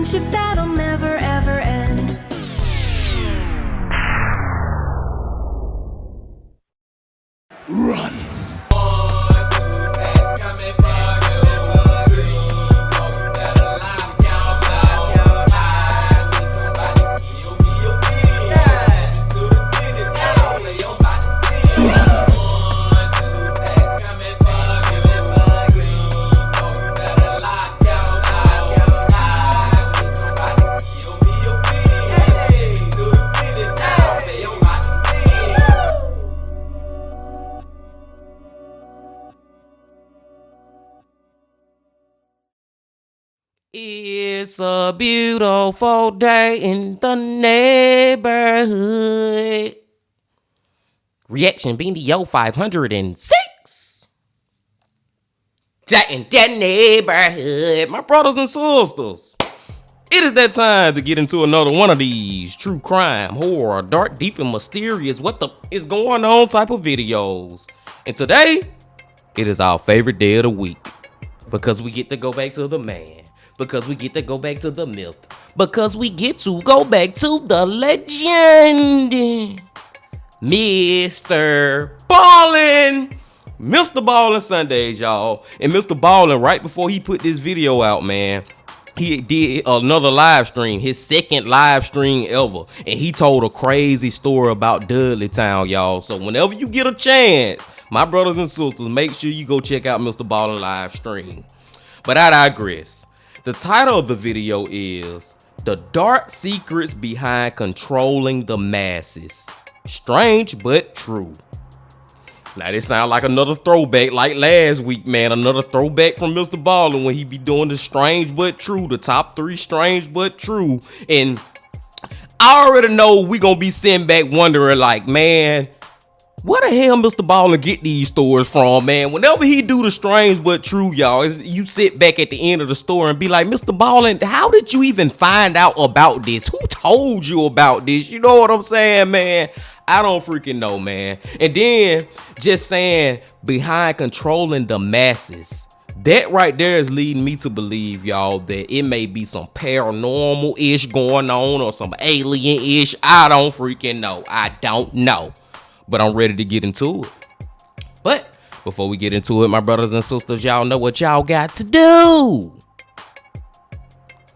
friendship that'll never ever end. Run! It's a beautiful day in the neighborhood. Reaction video 506. That in that neighborhood. My brothers and sisters, it is that time to get into another one of these true crime, horror, dark, deep, and mysterious what the is going on type of videos. And today, it is our favorite day of the week. Because we get to go back to the man. Because we get to go back to the myth. Because we get to go back to the legend. MrBallen. MrBallen Sundays, y'all. And MrBallen, right before he put this video out, man, he did another live stream, his second live stream ever. And he told a crazy story about Dudley Town, y'all. So whenever you get a chance, my brothers and sisters, make sure you go check out MrBallen live stream. But I digress. The title of the video is The Dark Secrets Behind Controlling the Masses. Strange but true. Now this sound like another throwback like last week, man. Another throwback from MrBallen when he be doing the strange but true, the top 3 strange but true. And I already know we gonna be sitting back wondering like, man, where the hell MrBallen get these stories from, man? Whenever he do the strange but true, y'all, you sit back at the end of the story and be like, MrBallen, how did you even find out about this? Who told you about this? You know what I'm saying, man? I don't freaking know, man. And then just saying behind controlling the masses. That right there is leading me to believe, y'all, that it may be some paranormal-ish going on or some alien-ish. I don't freaking know. I don't know. But I'm ready to get into it. But before we get into it, my brothers and sisters, y'all know what y'all got to do.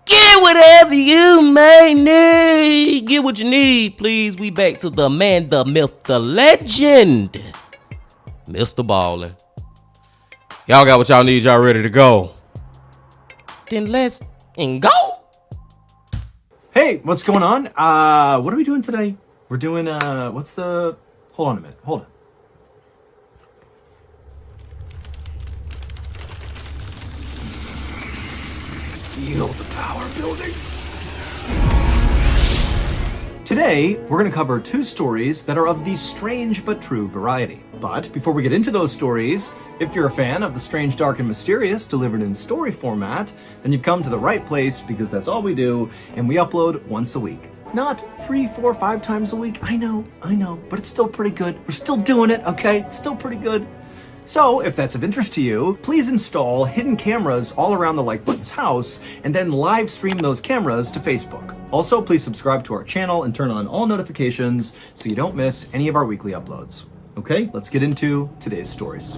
Get whatever you may need. Get what you need, please. We back to the man, the myth, the legend, MrBallen. Y'all got what y'all need. Y'all ready to go? Then let's go. Hey, what's going on? What are we doing today? We're doing, hold on a minute. Hold on. Feel the tower building. Today, we're going to cover 2 stories that are of the strange but true variety. But before we get into those stories, if you're a fan of the strange, dark, and mysterious delivered in story format, then you've come to the right place because that's all we do, and we upload once a week. Not 3, 4, 5 times a week. I know, but it's still pretty good. We're still doing it, okay? Still pretty good. So, if that's of interest to you, please install hidden cameras all around the Like Button's house, and then live stream those cameras to Facebook. Also, please subscribe to our channel and turn on all notifications so you don't miss any of our weekly uploads. Okay, let's get into today's stories.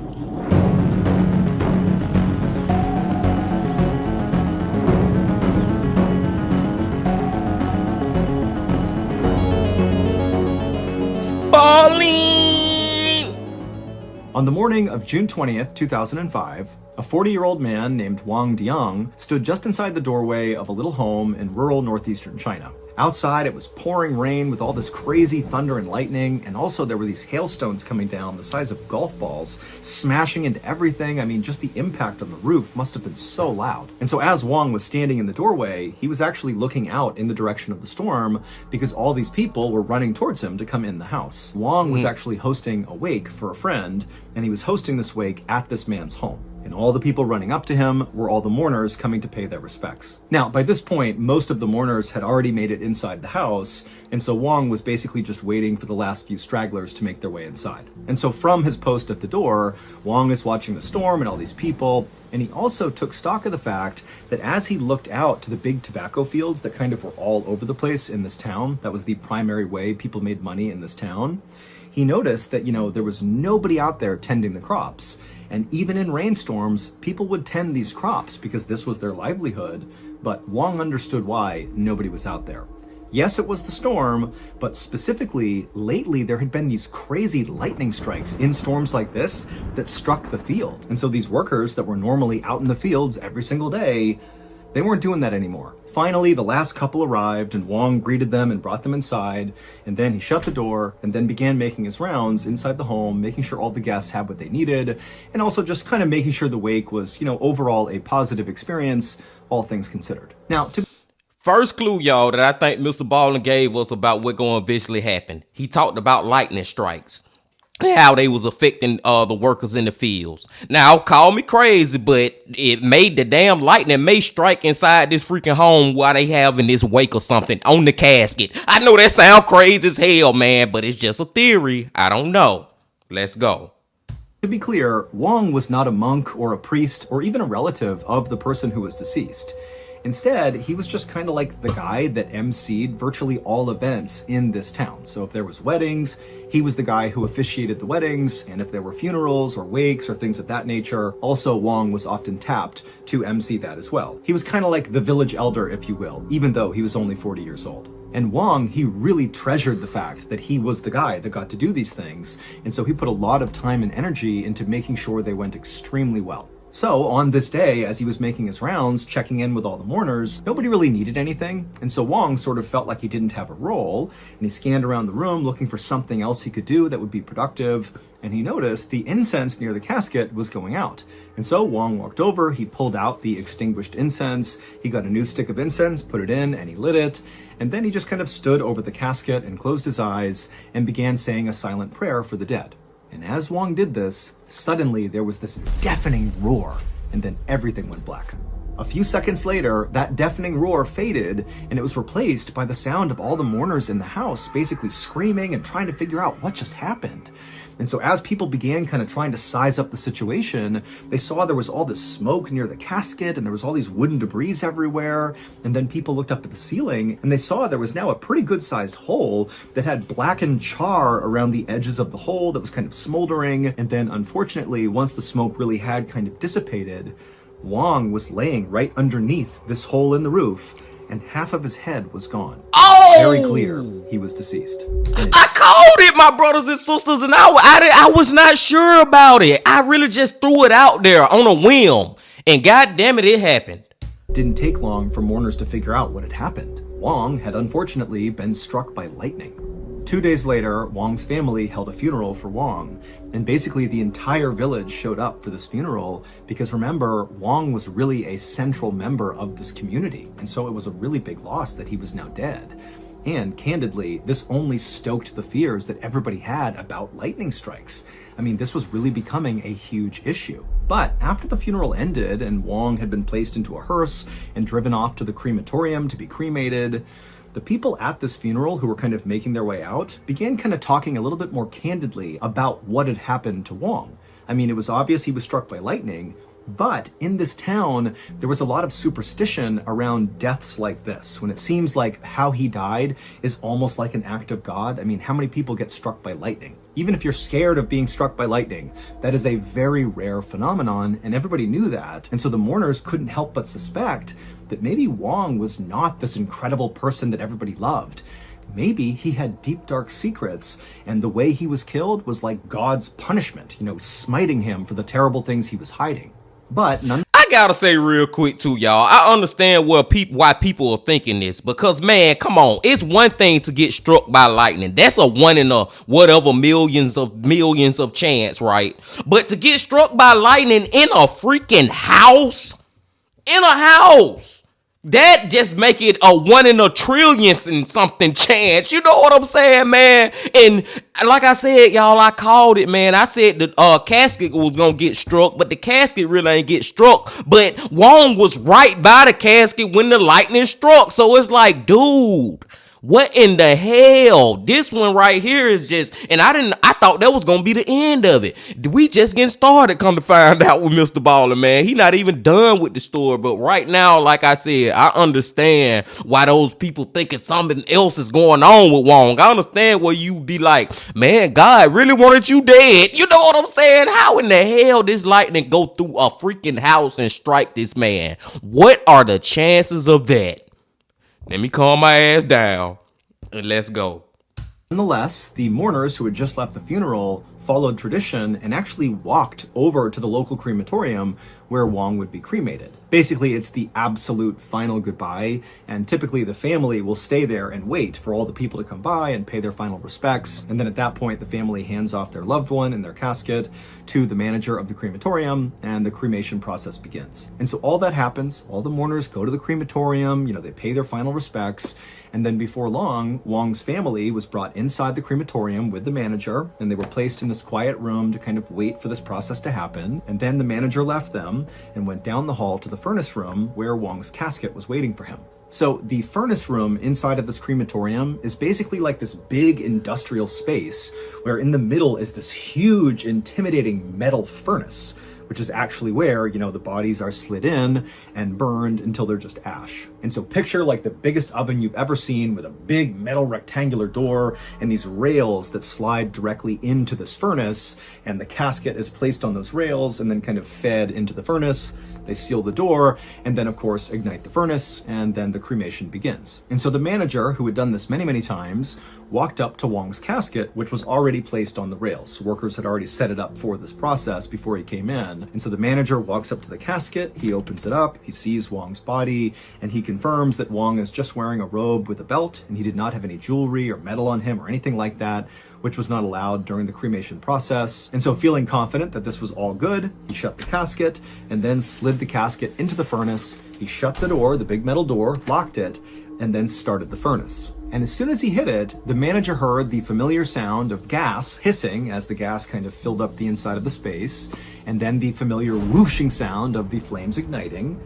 On the morning of June 20th, 2005, a 40-year-old man named Wang Diang stood just inside the doorway of a little home in rural northeastern China. Outside, it was pouring rain with all this crazy thunder and lightning, and also there were these hailstones coming down the size of golf balls, smashing into everything. I mean, just the impact on the roof must have been so loud. And so as Wang was standing in the doorway, he was actually looking out in the direction of the storm because all these people were running towards him to come in the house. Wang was actually hosting a wake for a friend, and he was hosting this wake at this man's home. And all the people running up to him were all the mourners coming to pay their respects. Now, by this point, most of the mourners had already made it inside the house, and so Wong was basically just waiting for the last few stragglers to make their way inside. And so from his post at the door, Wong is watching the storm and all these people, and he also took stock of the fact that as he looked out to the big tobacco fields that kind of were all over the place in this town, that was the primary way people made money in this town, he noticed that, there was nobody out there tending the crops. And even in rainstorms, people would tend these crops because this was their livelihood, but Wong understood why nobody was out there. Yes, it was the storm, but specifically, lately there had been these crazy lightning strikes in storms like this that struck the field. And so these workers that were normally out in the fields every single day, they weren't doing that anymore. Finally, the last couple arrived and Wong greeted them and brought them inside, and then he shut the door and then began making his rounds inside the home, making sure all the guests had what they needed, and also just kind of making sure the wake was, overall a positive experience, all things considered. Now, First clue, y'all, that I think MrBallen gave us about what going to eventually happen. He talked about lightning strikes and how they was affecting the workers in the fields. Now, call me crazy, but it made the damn lightning may strike inside this freaking home while they having this wake or something on the casket. I know that sound crazy as hell, man, but it's just a theory. I don't know. Let's go. To be clear, Wong was not a monk or a priest or even a relative of the person who was deceased. Instead, he was just kind of like the guy that emceed virtually all events in this town. So if there was weddings, he was the guy who officiated the weddings, and if there were funerals or wakes or things of that nature, also Wong was often tapped to MC that as well. He was kind of like the village elder, if you will, even though he was only 40 years old. And Wong, he really treasured the fact that he was the guy that got to do these things, and so he put a lot of time and energy into making sure they went extremely well. So on this day, as he was making his rounds, checking in with all the mourners, nobody really needed anything, and so Wong sort of felt like he didn't have a role, and he scanned around the room looking for something else he could do that would be productive, and he noticed the incense near the casket was going out. And so Wong walked over, he pulled out the extinguished incense, he got a new stick of incense, put it in, and he lit it, and then he just kind of stood over the casket and closed his eyes and began saying a silent prayer for the dead. And as Wong did this, suddenly there was this deafening roar, and then everything went black. A few seconds later, that deafening roar faded, and it was replaced by the sound of all the mourners in the house basically screaming and trying to figure out what just happened. And so as people began kind of trying to size up the situation, they saw there was all this smoke near the casket and there was all these wooden debris everywhere. And then people looked up at the ceiling and they saw there was now a pretty good sized hole that had blackened char around the edges of the hole that was kind of smoldering. And then unfortunately, once the smoke really had kind of dissipated, Wong was laying right underneath this hole in the roof, and half of his head was gone. Oh! Very clear he was deceased. I called it, my brothers and sisters, and I was not sure about it. I really just threw it out there on a whim, and god damn it, it happened. Didn't take long for mourners to figure out what had happened. Wong had unfortunately been struck by lightning. 2 days later, Wong's family held a funeral for Wong, and basically the entire village showed up for this funeral because remember, Wong was really a central member of this community, and so it was a really big loss that he was now dead. And candidly, this only stoked the fears that everybody had about lightning strikes. I mean, this was really becoming a huge issue. But after the funeral ended and Wong had been placed into a hearse and driven off to the crematorium to be cremated, the people at this funeral who were kind of making their way out began kind of talking a little bit more candidly about what had happened to Wong. I mean, it was obvious he was struck by lightning, but in this town, there was a lot of superstition around deaths like this, when it seems like how he died is almost like an act of God. I mean, how many people get struck by lightning? Even if you're scared of being struck by lightning, that is a very rare phenomenon, and everybody knew that. And so the mourners couldn't help but suspect that maybe Wong was not this incredible person that everybody loved. Maybe he had deep, dark secrets, and the way he was killed was like God's punishment, smiting him for the terrible things he was hiding. But I gotta say real quick too, y'all, I understand why people are thinking this, because man, come on, it's one thing to get struck by lightning. That's a one in a whatever millions of chance, right? But to get struck by lightning in a freaking house, That just make it a 1 in a trillion and something chance. You know what I'm saying, man? And like I said, y'all, I called it, man. I said the casket was gonna get struck, but the casket really ain't get struck. But Wong was right by the casket when the lightning struck. So it's like, dude, what in the hell? This one right here is just, and I thought that was gonna be the end of it. We just getting started, come to find out with MrBallen, man. He not even done with the story. But right now, like I said, I understand why those people thinking something else is going on with Wong. I understand where you be like, man, God really wanted you dead. You know what I'm saying? How in the hell this lightning go through a freaking house and strike this man? What are the chances of that? Let me calm my ass down and let's go. Nonetheless, the mourners who had just left the funeral followed tradition and actually walked over to the local crematorium where Wong would be cremated. Basically, it's the absolute final goodbye, and typically the family will stay there and wait for all the people to come by and pay their final respects, and then at that point the family hands off their loved one in their casket to the manager of the crematorium, and the cremation process begins. And so all that happens, all the mourners go to the crematorium, they pay their final respects, and then before long, Wong's family was brought inside the crematorium with the manager, and they were placed in this quiet room to kind of wait for this process to happen. And then the manager left them and went down the hall to the furnace room where Wong's casket was waiting for him. So the furnace room inside of this crematorium is basically like this big industrial space where in the middle is this huge, intimidating metal furnace, which is actually where, the bodies are slid in and burned until they're just ash. And so picture like the biggest oven you've ever seen with a big metal rectangular door and these rails that slide directly into this furnace, and the casket is placed on those rails and then kind of fed into the furnace. They seal the door and then of course ignite the furnace, and then the cremation begins. And so the manager, who had done this many, many times, walked up to Wong's casket, which was already placed on the rails. Workers had already set it up for this process before he came in. And so the manager walks up to the casket, he opens it up, he sees Wong's body, and he confirms that Wong is just wearing a robe with a belt, and he did not have any jewelry or metal on him or anything like that, which was not allowed during the cremation process. And so feeling confident that this was all good, he shut the casket and then slid the casket into the furnace. He shut the door, the big metal door, locked it, and then started the furnace. And as soon as he hit it, the manager heard the familiar sound of gas hissing as the gas kind of filled up the inside of the space, and then the familiar whooshing sound of the flames igniting.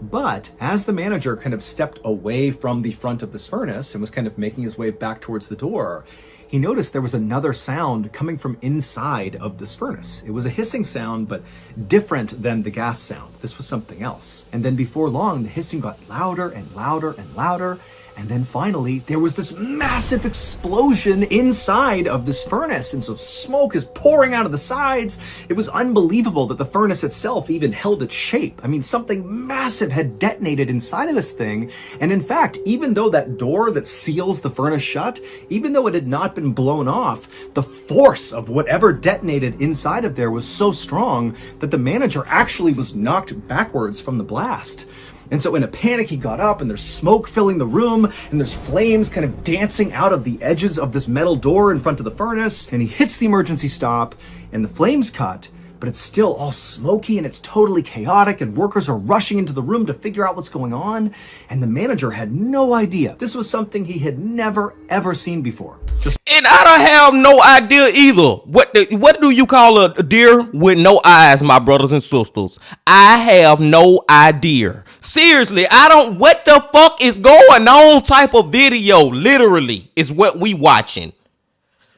But as the manager kind of stepped away from the front of this furnace and was kind of making his way back towards the door, he noticed there was another sound coming from inside of this furnace. It was a hissing sound, but different than the gas sound. This was something else. And then before long, the hissing got louder and louder and louder. And then finally, there was this massive explosion inside of this furnace. And so smoke is pouring out of the sides. It was unbelievable that the furnace itself even held its shape. I mean, something massive had detonated inside of this thing. And in fact, even though that door that seals the furnace shut, even though it had not been blown off, the force of whatever detonated inside of there was so strong that the manager actually was knocked backwards from the blast. And so in a panic, he got up, and there's smoke filling the room, and there's flames kind of dancing out of the edges of this metal door in front of the furnace, and he hits the emergency stop, and the flames cut, but it's still all smoky and it's totally chaotic, and workers are rushing into the room to figure out what's going on, and the manager had no idea. This was something he had never, ever seen before. And I don't have no idea either. What do you call a deer with no eyes, my brothers and sisters? I have no idea. Seriously, what the fuck is going on type of video, literally, is what we watching.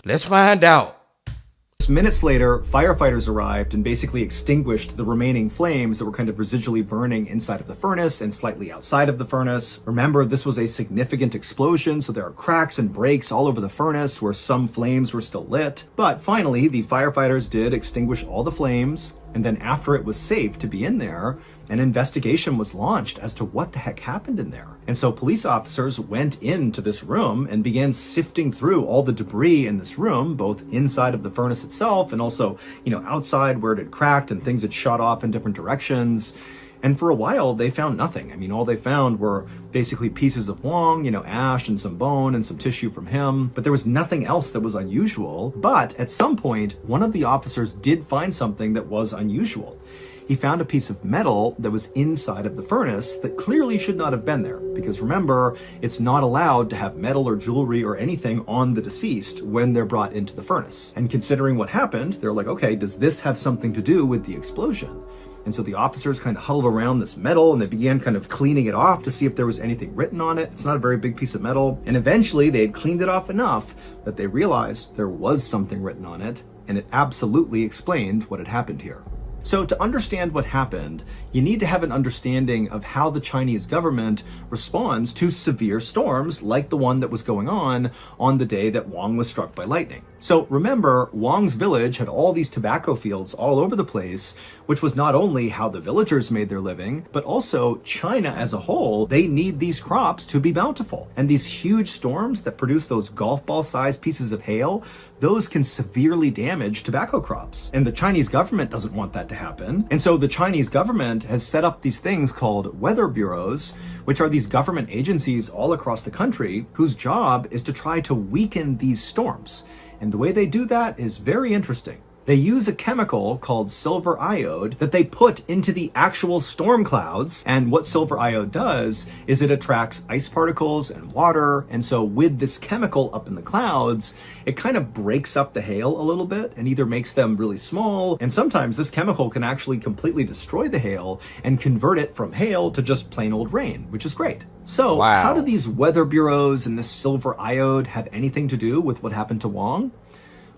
Let's find out. Minutes later, firefighters arrived and basically extinguished the remaining flames that were kind of residually burning inside of the furnace and slightly outside of the furnace. Remember, this was a significant explosion, so there are cracks and breaks all over the furnace where some flames were still lit. But finally, the firefighters did extinguish all the flames, and then after it was safe to be in there, an investigation was launched as to what the heck happened in there. And so police officers went into this room and began sifting through all the debris in this room, both inside of the furnace itself and also, outside where it had cracked and things had shot off in different directions. And for a while, they found nothing. I mean, all they found were basically pieces of Wong, ash and some bone and some tissue from him. But there was nothing else that was unusual. But at some point, one of the officers did find something that was unusual. he found a piece of metal that was inside of the furnace that clearly should not have been there. Because remember, it's not allowed to have metal or jewelry or anything on the deceased when they're brought into the furnace. And considering what happened, they're like, okay, does this have something to do with the explosion? And so the officers kind of huddled around this metal and they began kind of cleaning it off to see if there was anything written on it. It's not a very big piece of metal. And eventually they had cleaned it off enough that they realized there was something written on it, and it absolutely explained what had happened here. So to understand what happened, you need to have an understanding of how the Chinese government responds to severe storms like the one that was going on the day that Wang was struck by lightning. So remember, Wang's village had all these tobacco fields all over the place, which was not only how the villagers made their living, but also China as a whole. They need these crops to be bountiful. And these huge storms that produce those golf ball sized pieces of hail, those can severely damage tobacco crops. And the Chinese government doesn't want that to happen. And so the Chinese government has set up these things called weather bureaus, which are these government agencies all across the country whose job is to try to weaken these storms. And the way they do that is very interesting. They use a chemical called silver iode that they put into the actual storm clouds. And what silver iode does is it attracts ice particles and water. And so with this chemical up in the clouds, it kind of breaks up the hail a little bit and either makes them really small. And sometimes this chemical can actually completely destroy the hail and convert it from hail to just plain old rain, which is great. So wow. How do these weather bureaus and this silver iode have anything to do with what happened to Wang?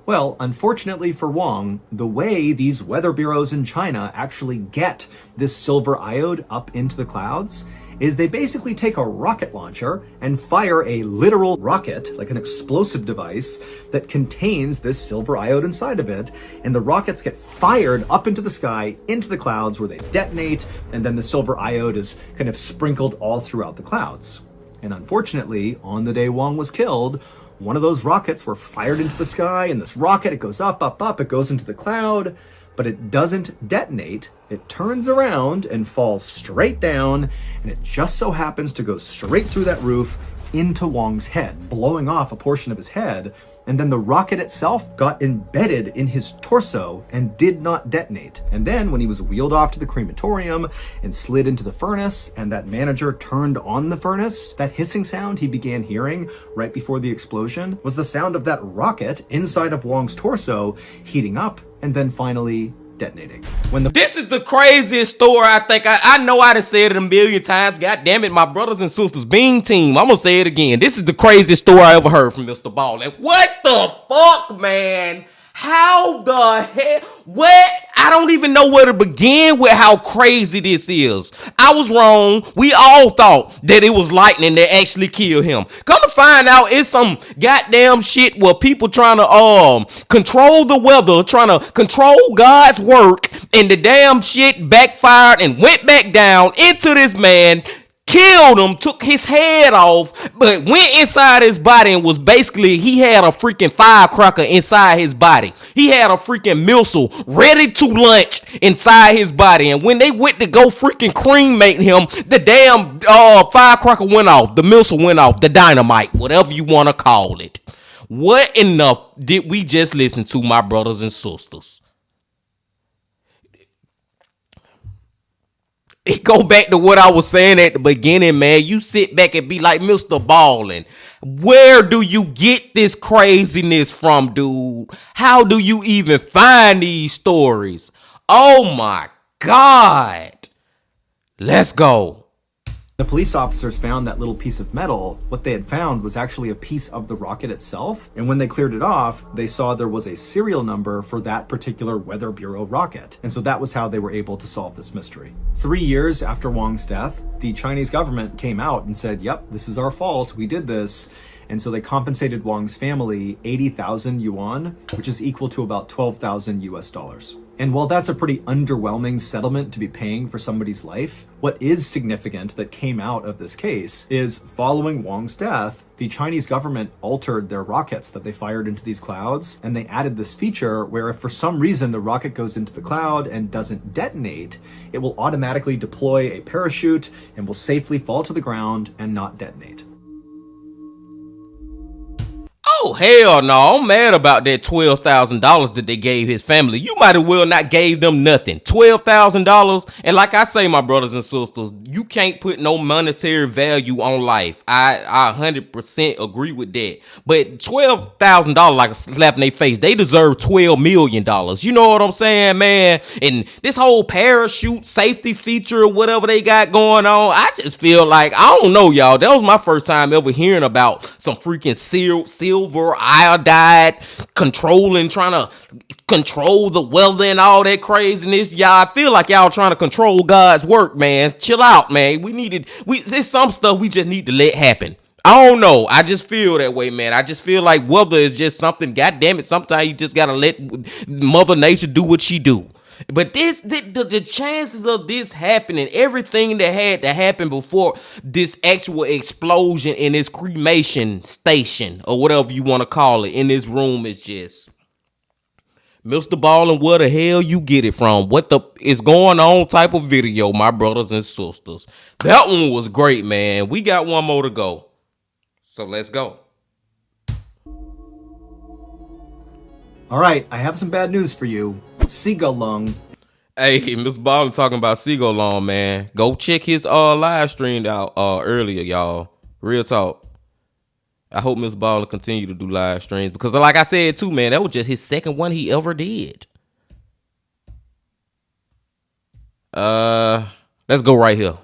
Well, unfortunately for Wang, the way these weather bureaus in China actually get this silver iode up into the clouds is they basically take a rocket launcher and fire a literal rocket, like an explosive device, that contains this silver iode inside of it, and the rockets get fired up into the sky, into the clouds where they detonate, and then the silver iode is kind of sprinkled all throughout the clouds. And unfortunately, on the day Wang was killed, one of those rockets were fired into the sky, and this rocket, it goes up, up, up, it goes into the cloud, but it doesn't detonate. It turns around and falls straight down, and it just so happens to go straight through that roof into Wang's head, blowing off a portion of his head. And then the rocket itself got embedded in his torso and did not detonate. And then when he was wheeled off to the crematorium and slid into the furnace, and that manager turned on the furnace, that hissing sound he began hearing right before the explosion was the sound of that rocket inside of Wang's torso heating up and then finally detonating. This is the craziest story I think I know I done said it a million times. God damn it, my brothers and sisters, Bean Team. I'm gonna say it again. This is the craziest story I ever heard from MrBallen. What the fuck, man? How the hell? What? I don't even know where to begin with how crazy this is. I was wrong. We all thought that it was lightning that actually killed him. Come to find out, it's some goddamn shit where people trying to control the weather, trying to control God's work, and the damn shit backfired and went back down into this man. Killed him, took his head off, but went inside his body and was basically, he had a freaking firecracker inside his body. He had a freaking missile ready to launch inside his body. And when they went to go freaking cremate him, the damn firecracker went off. The missile went off. The dynamite, whatever you want to call it. What enough did we just listen to, my brothers and sisters? It go back to what I was saying at the beginning, man. You sit back and be like, MrBallen, where do you get this craziness from, dude? How do you even find these stories? Oh my God. Let's go. The police officers found that little piece of metal. What they had found was actually a piece of the rocket itself. And when they cleared it off, they saw there was a serial number for that particular Weather Bureau rocket. And so that was how they were able to solve this mystery. 3 years after Wang's death, the Chinese government came out and said, yep, this is our fault. We did this. And so they compensated Wang's family 80,000 yuan, which is equal to about 12,000 US dollars. And while that's a pretty underwhelming settlement to be paying for somebody's life, what is significant that came out of this case is following Wang's death, the Chinese government altered their rockets that they fired into these clouds, and they added this feature where if for some reason the rocket goes into the cloud and doesn't detonate, it will automatically deploy a parachute and will safely fall to the ground and not detonate. Oh, hell no. I'm mad about that $12,000 that they gave his family. You might as well not gave them nothing. $12,000. And like I say, my brothers and sisters, you can't put no monetary value on life. I 100% agree with that. But $12,000 like a slap in their face. They deserve $12 million. You know what I'm saying, man? And this whole parachute safety feature or whatever they got going on, I just feel like, I don't know, y'all. That was my first time ever hearing about some freaking silver iodide trying to control the weather and all that craziness. Y'all, I feel like y'all trying to control God's work, man. Chill out, man. There's some stuff we just need to let happen. I don't know. I just feel that way, man. I just feel like weather is just something, goddamn it, sometimes you just gotta let Mother Nature do what she do. But the chances of this happening, everything that had to happen before this actual explosion in this cremation station or whatever you want to call it in this room is just MrBallen, where the hell you get it from? What the is going on type of video, my brothers and sisters. That one was great, man. We got one more to go. So let's go. All right, I have some bad news for you. Seagull lung. Hey, MrBallen talking about Seagull lung, man. Go check his live stream out earlier, y'all. Real talk. I hope MrBallen continue to do live streams because, like I said too, man, that was just his second one he ever did. Let's go right here.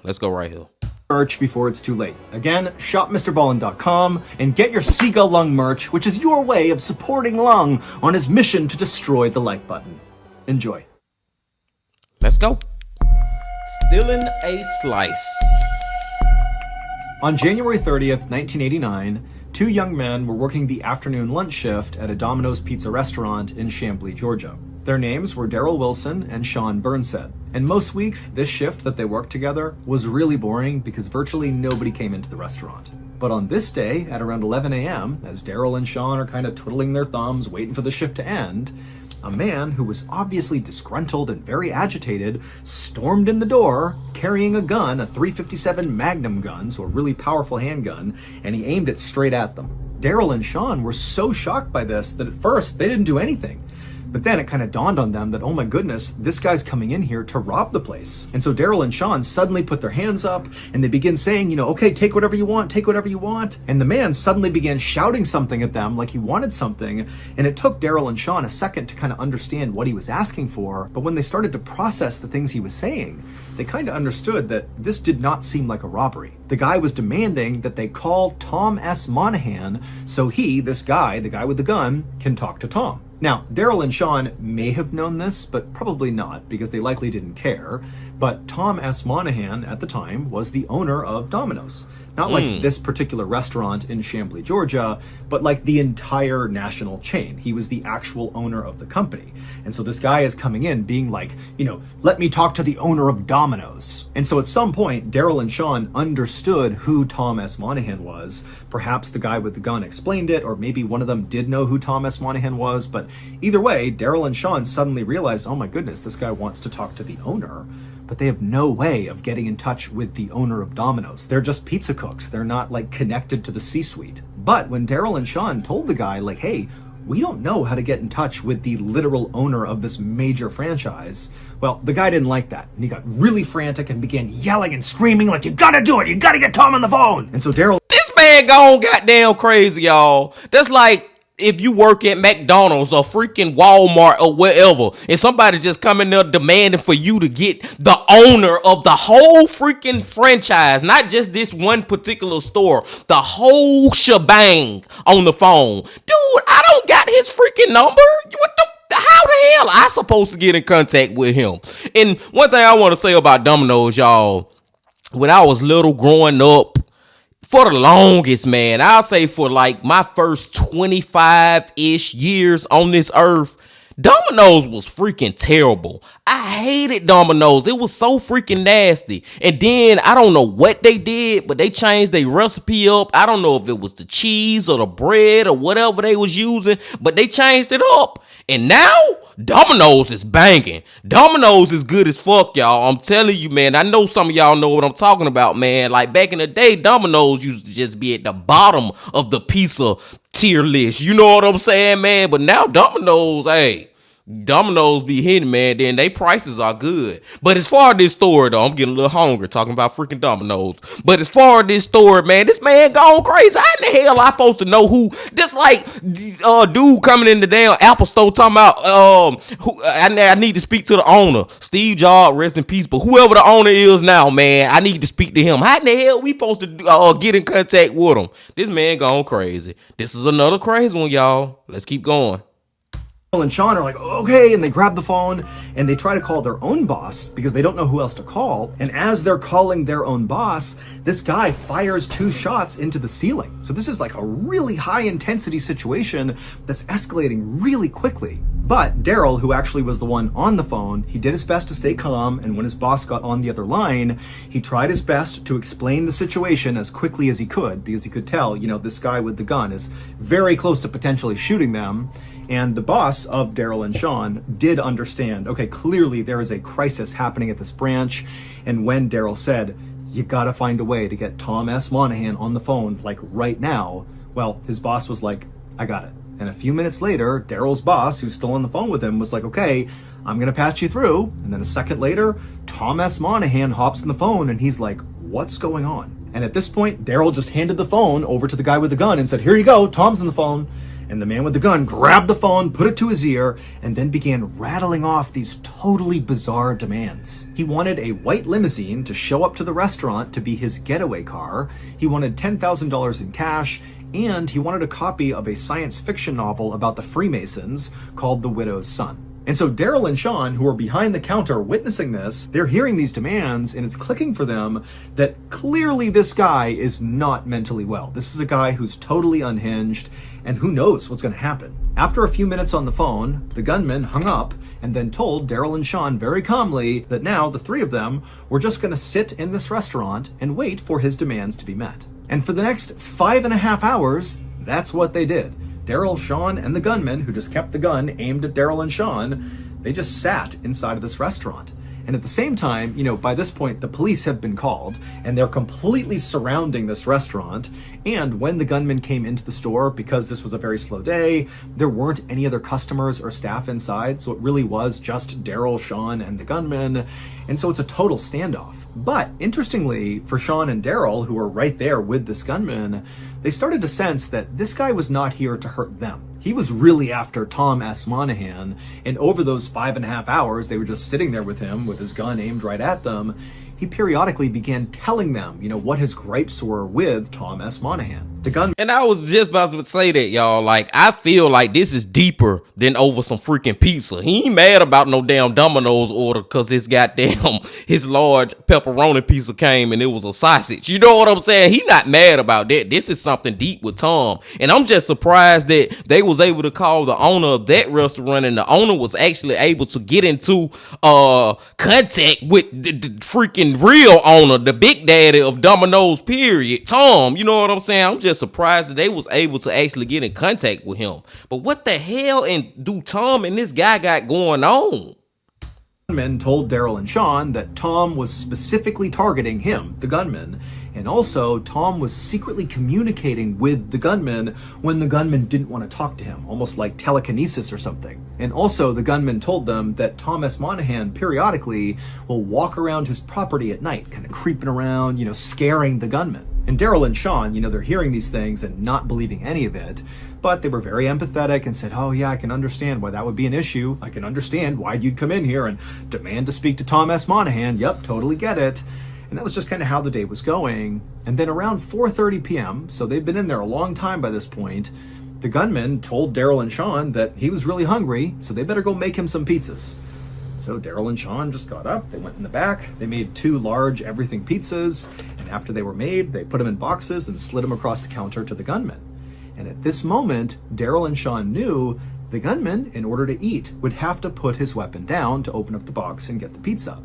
Merch before it's too late. Again, shopmrballen.com and get your Seagull Lung merch, which is your way of supporting Lung on his mission to destroy the like button. Enjoy. Let's go. Stealing a slice. On January 30th, 1989, two young men were working the afternoon lunch shift at a Domino's pizza restaurant in Chamblee, Georgia. Their names were Daryl Wilson and Sean Burnset. And most weeks, this shift that they worked together was really boring because virtually nobody came into the restaurant. But on this day, at around 11 a.m., as Daryl and Sean are kind of twiddling their thumbs, waiting for the shift to end, a man who was obviously disgruntled and very agitated stormed in the door carrying a gun, a .357 Magnum gun, so a really powerful handgun, and he aimed it straight at them. Daryl and Sean were so shocked by this that at first they didn't do anything. But then it kind of dawned on them that, oh my goodness, this guy's coming in here to rob the place. And so Daryl and Sean suddenly put their hands up and they begin saying, okay, take whatever you want, take whatever you want. And the man suddenly began shouting something at them like he wanted something. And it took Daryl and Sean a second to kind of understand what he was asking for. But when they started to process the things he was saying, they kind of understood that this did not seem like a robbery. The guy was demanding that they call Tom S. Monahan so he, this guy, the guy with the gun, can talk to Tom. Now, Daryl and Sean may have known this, but probably not, because they likely didn't care. But Tom S. Monahan, at the time, was the owner of Domino's. Not like this particular restaurant in Chamblee, Georgia, but like the entire national chain. He was the actual owner of the company. And so this guy is coming in being like, let me talk to the owner of Domino's. And so at some point, Daryl and Sean understood who Tom S. Monahan was. Perhaps the guy with the gun explained it, or maybe one of them did know who Tom S. Monahan was. But either way, Daryl and Sean suddenly realized, oh my goodness, this guy wants to talk to the owner. But they have no way of getting in touch with the owner of Domino's. They're just pizza cooks. They're not like connected to the C-suite. But when Daryl and Sean told the guy like, hey, we don't know how to get in touch with the literal owner of this major franchise, well, the guy didn't like that. And he got really frantic and began yelling and screaming like, you gotta do it. You gotta get Tom on the phone. And so Daryl... This man gone goddamn crazy, y'all. That's like if you work at McDonald's or freaking Walmart or wherever, and somebody just coming there demanding for you to get the owner of the whole freaking franchise, not just this one particular store, the whole shebang on the phone. Dude, I don't got his freaking number. How the hell I supposed to get in contact with him? And one thing I want to say about Domino's, y'all, when I was little growing up, for the longest, man, I'll say for like my first 25-ish years on this earth, Domino's was freaking terrible. I hated Domino's. It was so freaking nasty. And then I don't know what they did, but they changed their recipe up. I don't know if it was the cheese or the bread or whatever they was using, but they changed it up. And now Domino's is banging. Domino's is good as fuck, y'all. I'm telling you, man. I know some of y'all know what I'm talking about, man. Like back in the day, Domino's used to just be at the bottom of the pizza tier list. You know what I'm saying, man? But now Domino's, hey, Domino's be hitting, man. Then they prices are good. But as far as this story, though, I'm getting a little hungry talking about freaking Domino's. But as far as this story, man, this man gone crazy. How in the hell I supposed to know who? Just like dude coming in the damn Apple store talking about I need to speak to the owner, Steve Jobs, rest in peace. But whoever the owner is now, man, I need to speak to him. How in the hell we supposed to get in contact with him? This man gone crazy. This is another crazy one, y'all. Let's keep going. And Sean are like, okay, and they grab the phone and they try to call their own boss because they don't know who else to call. And as they're calling their own boss, this guy fires 2 shots into the ceiling. So this is like a really high intensity situation that's escalating really quickly. But Daryl, who actually was the one on the phone, he did his best to stay calm, and when his boss got on the other line, he tried his best to explain the situation as quickly as he could, because he could tell, you know, this guy with the gun is very close to potentially shooting them. And the boss of Daryl and Sean did understand, okay, clearly there is a crisis happening at this branch. And when Daryl said, you gotta find a way to get Tom S. Monahan on the phone, like right now, well, his boss was like, I got it. And a few minutes later, Daryl's boss, who's still on the phone with him, was like, okay, I'm gonna patch you through. And then a second later, Tom S. Monahan hops on the phone and he's like, what's going on? And at this point, Daryl just handed the phone over to the guy with the gun and said, here you go, Tom's on the phone. And the man with the gun grabbed the phone, put it to his ear, and then began rattling off these totally bizarre demands. He wanted a white limousine to show up to the restaurant to be his getaway car. He wanted $10,000 in cash, and he wanted a copy of a science fiction novel about the Freemasons called The Widow's Son. And so Daryl and Sean, who are behind the counter witnessing this, they're hearing these demands, and it's clicking for them that clearly this guy is not mentally well. This is a guy who's totally unhinged, and who knows what's going to happen. After a few minutes on the phone, the gunman hung up and then told Daryl and Sean very calmly that now the 3 of them were just going to sit in this restaurant and wait for his demands to be met. And for the next 5.5 hours, that's what they did. Daryl, Sean, and the gunman, who just kept the gun aimed at Daryl and Sean, they just sat inside of this restaurant. And at the same time, you know, by this point, the police have been called, and they're completely surrounding this restaurant. And when the gunman came into the store, because this was a very slow day, there weren't any other customers or staff inside, so it really was just Daryl, Sean, and the gunman. And so it's a total standoff. But interestingly, for Sean and Daryl, who were right there with this gunman, they started to sense that this guy was not here to hurt them. He was really after Tom S. Monahan, and over those 5.5 hours, they were just sitting there with him with his gun aimed right at them. He periodically began telling them, you know, what his gripes were with Tom S. Monahan. The gun. And I was just about to say that, y'all. Like, I feel like this is deeper than over some freaking pizza. He ain't mad about no damn Domino's order because his large pepperoni pizza came and it was a sausage. You know what I'm saying? He not mad about that. This is something deep with Tom. And I'm just surprised that they was able to call the owner of that restaurant, and the owner was actually able to get into contact with the freaking real owner, the big daddy of Domino's, period, Tom. You know what I'm saying? I'm just surprised that they was able to actually get in contact with him. But what the hell do Tom and this guy got going on? Men told Daryl and Sean that Tom was specifically targeting him, the gunman, and also Tom was secretly communicating with the gunman when the gunman didn't want to talk to him, almost like telekinesis or something. And also the gunman told them that Tom S. Monahan periodically will walk around his property at night, kind of creeping around, you know, scaring the gunman. And Daryl and Sean, you know, they're hearing these things and not believing any of it, but they were very empathetic and said, oh yeah, I can understand why that would be an issue. I can understand why you'd come in here and demand to speak to Tom S. Monahan. Yep, totally get it. And that was just kind of how the day was going. And then around 4:30 p.m., so they've been in there a long time by this point, the gunman told Daryl and Sean that he was really hungry, so they better go make him some pizzas. So Daryl and Sean just got up, they went in the back, they made 2 large everything pizzas, and after they were made, they put them in boxes and slid them across the counter to the gunman. And at this moment, Daryl and Sean knew the gunman, in order to eat, would have to put his weapon down to open up the box and get the pizza.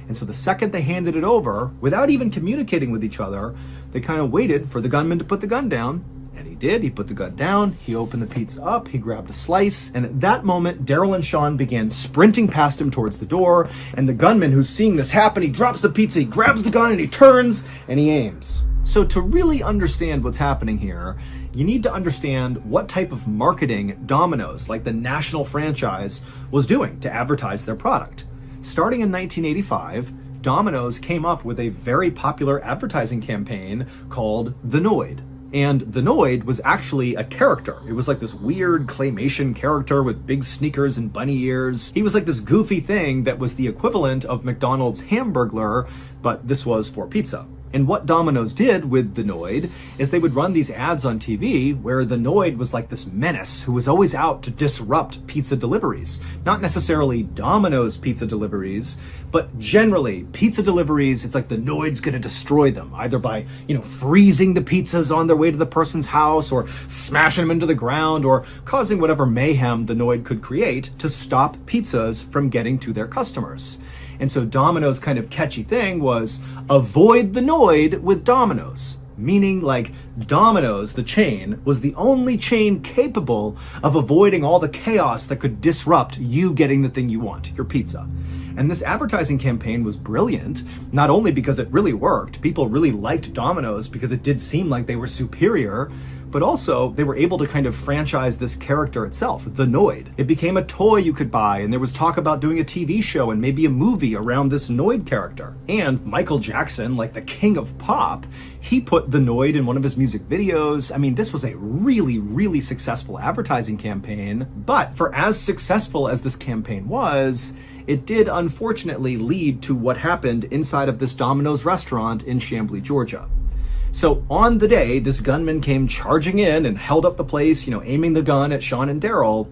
And so the second they handed it over, without even communicating with each other, they kind of waited for the gunman to put the gun down. And he did. He put the gun down, he opened the pizza up, he grabbed a slice, and at that moment, Daryl and Sean began sprinting past him towards the door, and the gunman, who's seeing this happen, he drops the pizza, he grabs the gun, and he turns, and he aims. So to really understand what's happening here, you need to understand what type of marketing Domino's, like the national franchise, was doing to advertise their product. Starting in 1985, Domino's came up with a very popular advertising campaign called The Noid. And the Noid was actually a character. It was like this weird claymation character with big sneakers and bunny ears. He was like this goofy thing that was the equivalent of McDonald's Hamburglar, but this was for pizza. And what Domino's did with the Noid is they would run these ads on TV where the Noid was like this menace who was always out to disrupt pizza deliveries. Not necessarily Domino's pizza deliveries, but generally pizza deliveries. It's like the Noid's gonna destroy them, either by, freezing the pizzas on their way to the person's house, or smashing them into the ground, or causing whatever mayhem the Noid could create to stop pizzas from getting to their customers. And so Domino's kind of catchy thing was avoid the Noid with Domino's, meaning like Domino's, the chain, was the only chain capable of avoiding all the chaos that could disrupt you getting the thing you want, your pizza. And this advertising campaign was brilliant, not only because it really worked, people really liked Domino's because it did seem like they were superior, but also they were able to kind of franchise this character itself, the Noid. It became a toy you could buy, and there was talk about doing a TV show and maybe a movie around this Noid character. And Michael Jackson, like the king of pop, he put the Noid in one of his music videos. I mean, this was a really, really successful advertising campaign, but for as successful as this campaign was, it did unfortunately lead to what happened inside of this Domino's restaurant in Chamblee, Georgia. So on the day this gunman came charging in and held up the place, aiming the gun at Sean and Daryl,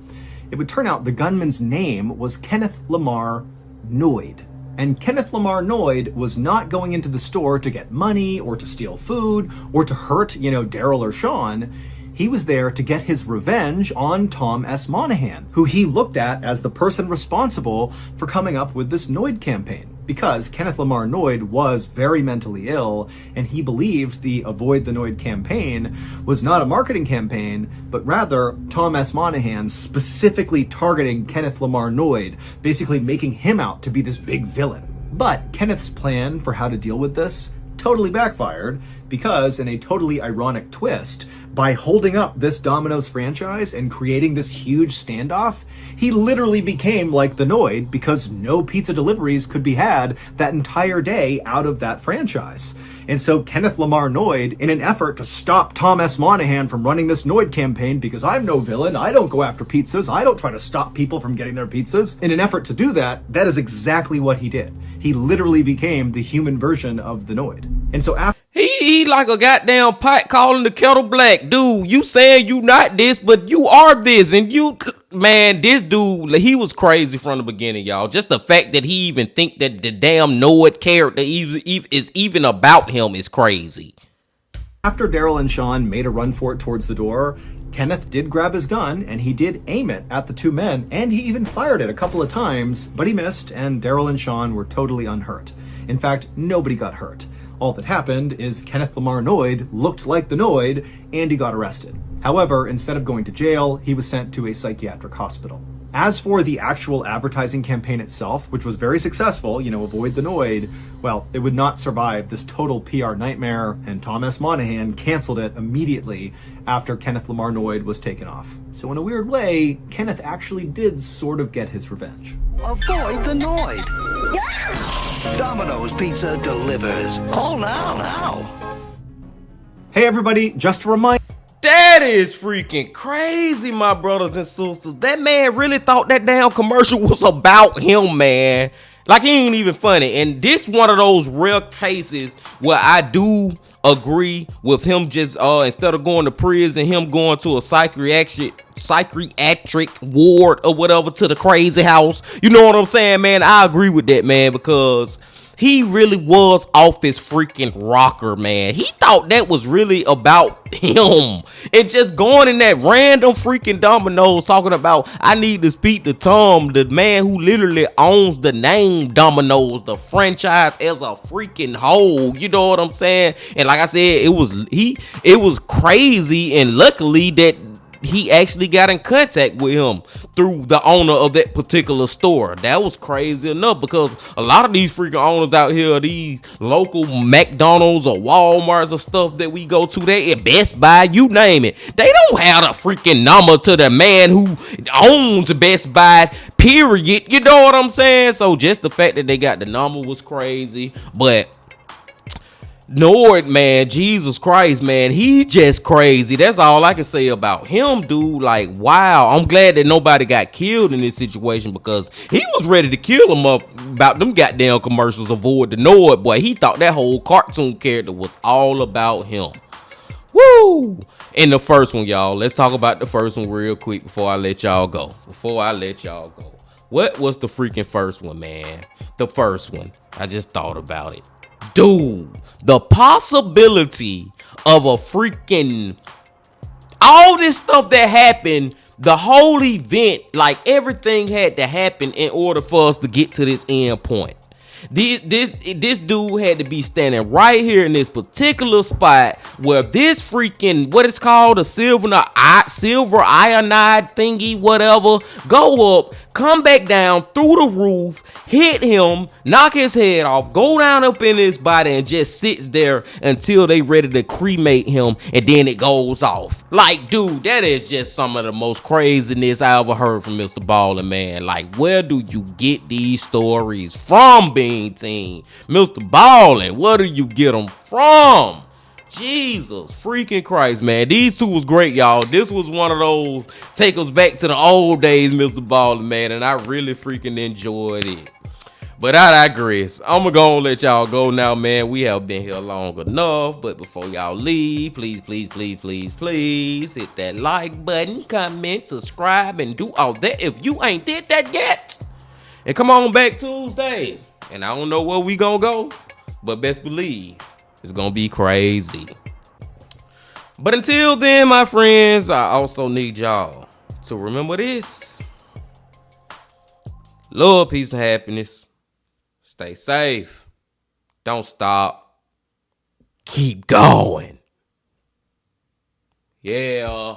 it would turn out the gunman's name was Kenneth Lamar Noid. And Kenneth Lamar Noid was not going into the store to get money or to steal food or to hurt, Daryl or Sean. He was there to get his revenge on Tom S. Monahan, who he looked at as the person responsible for coming up with this Noid campaign. Because Kenneth Lamar Noid was very mentally ill, and he believed the Avoid the Noid campaign was not a marketing campaign, but rather Tom S. Monahan specifically targeting Kenneth Lamar Noid, basically making him out to be this big villain. But Kenneth's plan for how to deal with this totally backfired, because in a totally ironic twist, by holding up this Domino's franchise and creating this huge standoff, he literally became like the Noid because no pizza deliveries could be had that entire day out of that franchise. And so Kenneth Lamar Noid, in an effort to stop Tom S. Monahan from running this Noid campaign, because I'm no villain, I don't go after pizzas, I don't try to stop people from getting their pizzas, in an effort to do that, that is exactly what he did. He literally became the human version of the Noid. And so after He like a goddamn pot calling the kettle black. Dude, you saying you not this, but you are this. And man, this dude, he was crazy from the beginning, y'all. Just the fact that he even think that the damn Noid character is even about him is crazy. After Daryl and Sean made a run for it towards the door, Kenneth did grab his gun and he did aim it at the two men, and he even fired it a couple of times, but he missed, and Daryl and Sean were totally unhurt. In fact, nobody got hurt. All that happened is Kenneth Lamar Noid looked like the Noid, and he got arrested. However, instead of going to jail, he was sent to a psychiatric hospital. As for the actual advertising campaign itself, which was very successful, Avoid the Noid, well, it would not survive this total PR nightmare, and Tom S. Monahan canceled it immediately after Kenneth Lamar Noid was taken off. So in a weird way, Kenneth actually did sort of get his revenge. Avoid the Noid. Domino's Pizza delivers. Call now. Hey everybody, just a reminder. That is freaking crazy, my brothers and sisters. That man really thought that damn commercial was about him, man. Like, he ain't even funny. And this one of those rare cases where I do agree with him just instead of going to prison, him going to a psychiatric ward or whatever, to the crazy house. You know what I'm saying, man? I agree with that, man, because he really was off his freaking rocker, man. He thought that was really about him. And just going in that random freaking Domino's talking about, I need to speak to Tom, the man who literally owns the name Domino's, the franchise as a freaking whole. You know what I'm saying? And like I said, it was crazy, and luckily that he actually got in contact with him through the owner of that particular store. That was crazy enough, because a lot of these freaking owners out here, these local McDonald's or Walmarts or stuff that we go to, they at Best Buy, you name it, they don't have a freaking number to the man who owns Best Buy, period. You know what I'm saying? So just the fact that they got the number was crazy. But Nord, man, Jesus Christ, man, he just crazy. That's all I can say about him, dude. Like, wow. I'm glad that nobody got killed in this situation, because he was ready to kill him up about them goddamn commercials. Avoid the Nord, boy. He thought that whole cartoon character was all about him. Woo! In the first one, y'all, let's talk about the first one real quick before I let y'all go. What was the freaking first one, man? The first one. I just thought about it. Dude, the possibility of a freaking, all this stuff that happened, the whole event, like everything had to happen in order for us to get to this end point. This dude had to be standing right here in this particular spot where this freaking, what it's called, a silver iodide thingy, whatever, go up, come back down through the roof, hit him, knock his head off, go down up in his body, and just sits there until they ready to cremate him, and then it goes off. Like, dude, that is just some of the most craziness I ever heard from MrBallen, man. Like, where do you get these stories from, Bean Team? MrBallen, where do you get them from? Jesus freaking Christ, man. These two was great, y'all. This was one of those take us back to the old days, MrBallen, man, and I really freaking enjoyed it. But I digress. I'm gonna go and let y'all go now, man. We have been here long enough. But before y'all leave, please hit that like button, comment, subscribe, and do all that if you ain't did that yet. And come on back Tuesday. And I don't know where we gonna go, but best believe it's gonna be crazy. But until then, my friends, I also need y'all to remember this. Love, peace, and happiness. Stay safe. Don't stop. Keep going. Yeah.